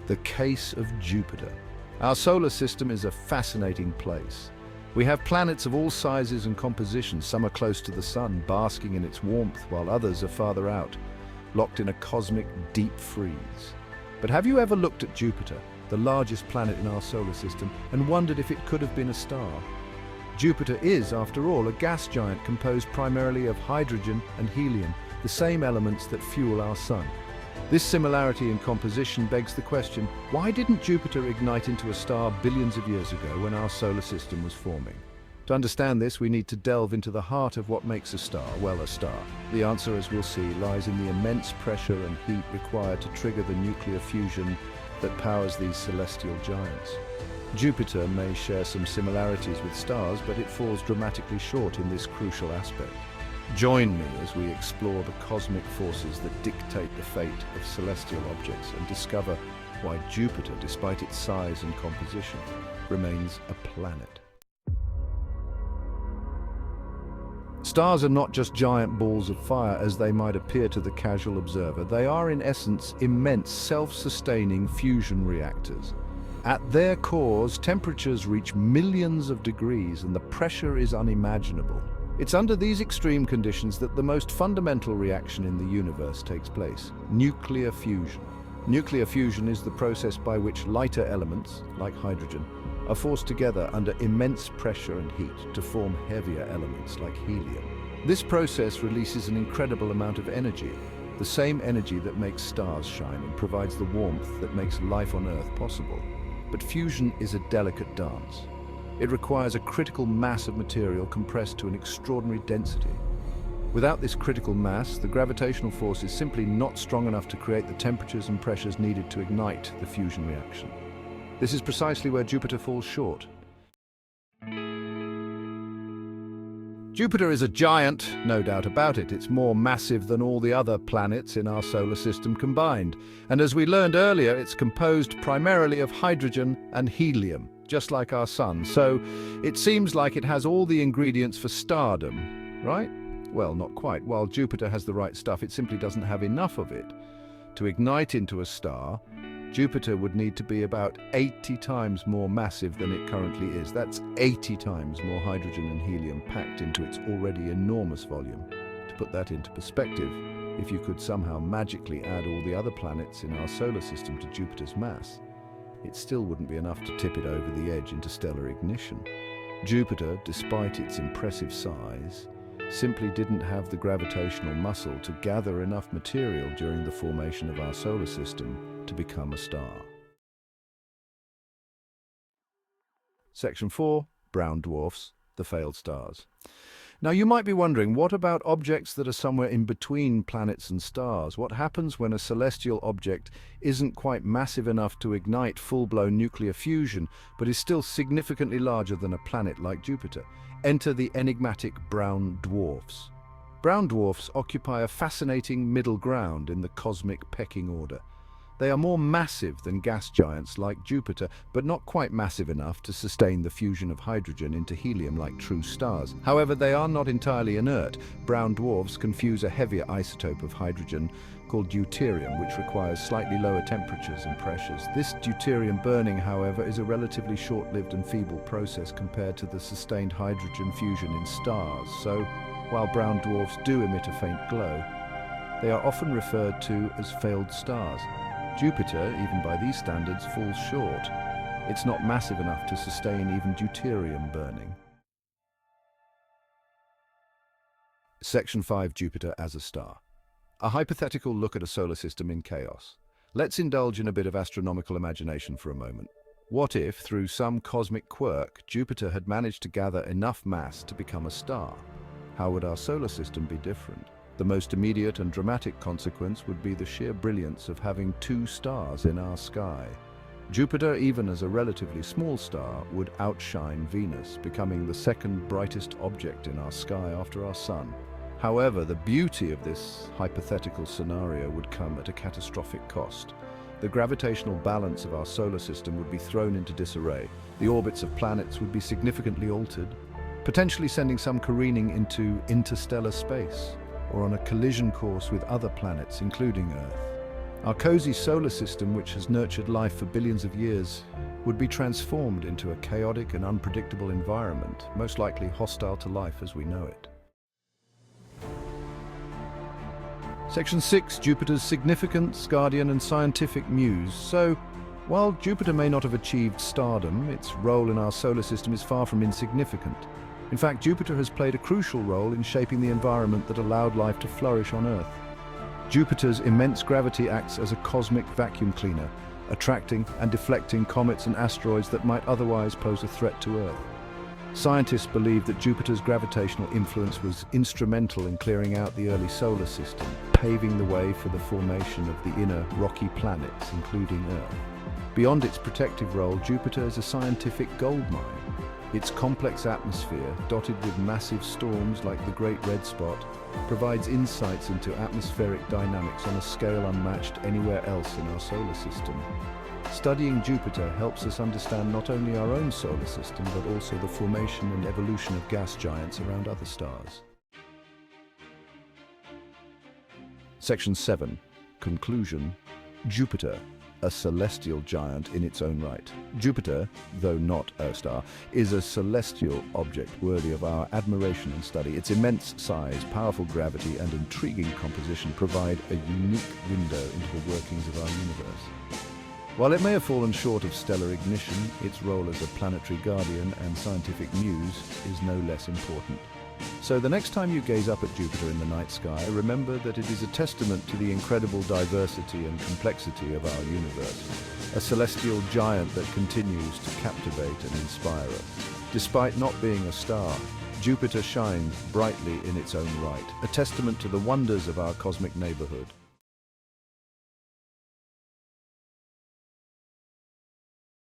The case of Jupiter. Our solar system is a fascinating place. We have planets of all sizes and compositions. Some are close to the sun, basking in its warmth, while others are farther out, locked in a cosmic deep freeze. But have you ever looked at Jupiter, the largest planet in our solar system, and wondered if it could have been a star? Jupiter is, after all, a gas giant composed primarily of hydrogen and helium, the same elements that fuel our sun. This similarity in composition begs the question, why didn't Jupiter ignite into a star billions of years ago when our solar system was forming? To understand this, we need to delve into the heart of what makes a star, well, a star. The answer, as we'll see, lies in the immense pressure and heat required to trigger the nuclear fusion that powers these celestial giants. Jupiter may share some similarities with stars, but it falls dramatically short in this crucial aspect. Join me as we explore the cosmic forces that dictate the fate of celestial objects and discover why Jupiter, despite its size and composition, remains a planet. Stars are not just giant balls of fire as they might appear to the casual observer. They are, in essence, immense self-sustaining fusion reactors. At their cores, temperatures reach millions of degrees and the pressure is unimaginable. It's under these extreme conditions that the most fundamental reaction in the universe takes place: nuclear fusion. Nuclear fusion is the process by which lighter elements, like hydrogen, are forced together under immense pressure and heat to form heavier elements like helium. This process releases an incredible amount of energy, the same energy that makes stars shine and provides the warmth that makes life on Earth possible. But fusion is a delicate dance. It requires a critical mass of material compressed to an extraordinary density. Without this critical mass, the gravitational force is simply not strong enough to create the temperatures and pressures needed to ignite the fusion reaction. This is precisely where Jupiter falls short. Jupiter is a giant, no doubt about it. It's more massive than all the other planets in our solar system combined. And as we learned earlier, it's composed primarily of hydrogen and helium, just like our sun. So it seems like it has all the ingredients for stardom, right? Well, not quite. While Jupiter has the right stuff, it simply doesn't have enough of it. To ignite into a star, Jupiter would need to be about 80 times more massive than it currently is. That's 80 times more hydrogen and helium packed into its already enormous volume. To put that into perspective, if you could somehow magically add all the other planets in our solar system to Jupiter's mass, it still wouldn't be enough to tip it over the edge into stellar ignition. Jupiter, despite its impressive size, simply didn't have the gravitational muscle to gather enough material during the formation of our solar system to become a star. Section 4. Brown dwarfs, the failed stars. Now you might be wondering, what about objects that are somewhere in between planets and stars? What happens when a celestial object isn't quite massive enough to ignite full-blown nuclear fusion, but is still significantly larger than a planet like Jupiter? Enter the enigmatic brown dwarfs. Brown dwarfs occupy a fascinating middle ground in the cosmic pecking order. They are more massive than gas giants like Jupiter, but not quite massive enough to sustain the fusion of hydrogen into helium like true stars. However, they are not entirely inert. Brown dwarfs can fuse a heavier isotope of hydrogen called deuterium, which requires slightly lower temperatures and pressures. This deuterium burning, however, is a relatively short-lived and feeble process compared to the sustained hydrogen fusion in stars. So, while brown dwarfs do emit a faint glow, they are often referred to as failed stars. Jupiter, even by these standards, falls short. It's not massive enough to sustain even deuterium burning. Section 5. Jupiter as a star. A hypothetical look at a solar system in chaos. Let's indulge in a bit of astronomical imagination for a moment. What if, through some cosmic quirk, Jupiter had managed to gather enough mass to become a star? How would our solar system be different? The most immediate and dramatic consequence would be the sheer brilliance of having two stars in our sky. Jupiter, even as a relatively small star, would outshine Venus, becoming the second brightest object in our sky after our Sun. However, the beauty of this hypothetical scenario would come at a catastrophic cost. The gravitational balance of our solar system would be thrown into disarray. The orbits of planets would be significantly altered, potentially sending some careening into interstellar space, or on a collision course with other planets, including Earth. Our cozy solar system, which has nurtured life for billions of years, would be transformed into a chaotic and unpredictable environment, most likely hostile to life as we know it. Section 6, Jupiter's significance, guardian and scientific muse. So, while Jupiter may not have achieved stardom, its role in our solar system is far from insignificant. In fact, Jupiter has played a crucial role in shaping the environment that allowed life to flourish on Earth. Jupiter's immense gravity acts as a cosmic vacuum cleaner, attracting and deflecting comets and asteroids that might otherwise pose a threat to Earth. Scientists believe that Jupiter's gravitational influence was instrumental in clearing out the early solar system, paving the way for the formation of the inner rocky planets, including Earth. Beyond its protective role, Jupiter is a scientific goldmine. Its complex atmosphere, dotted with massive storms like the Great Red Spot, provides insights into atmospheric dynamics on a scale unmatched anywhere else in our solar system. Studying Jupiter helps us understand not only our own solar system, but also the formation and evolution of gas giants around other stars. Section 7. Conclusion. Jupiter, a celestial giant in its own right. Jupiter, though not a star, is a celestial object worthy of our admiration and study. Its immense size, powerful gravity, and intriguing composition provide a unique window into the workings of our universe. While it may have fallen short of stellar ignition, its role as a planetary guardian and scientific muse is no less important. So the next time you gaze up at Jupiter in the night sky, remember that it is a testament to the incredible diversity and complexity of our universe, a celestial giant that continues to captivate and inspire us. Despite not being a star, Jupiter shines brightly in its own right, a testament to the wonders of our cosmic neighborhood.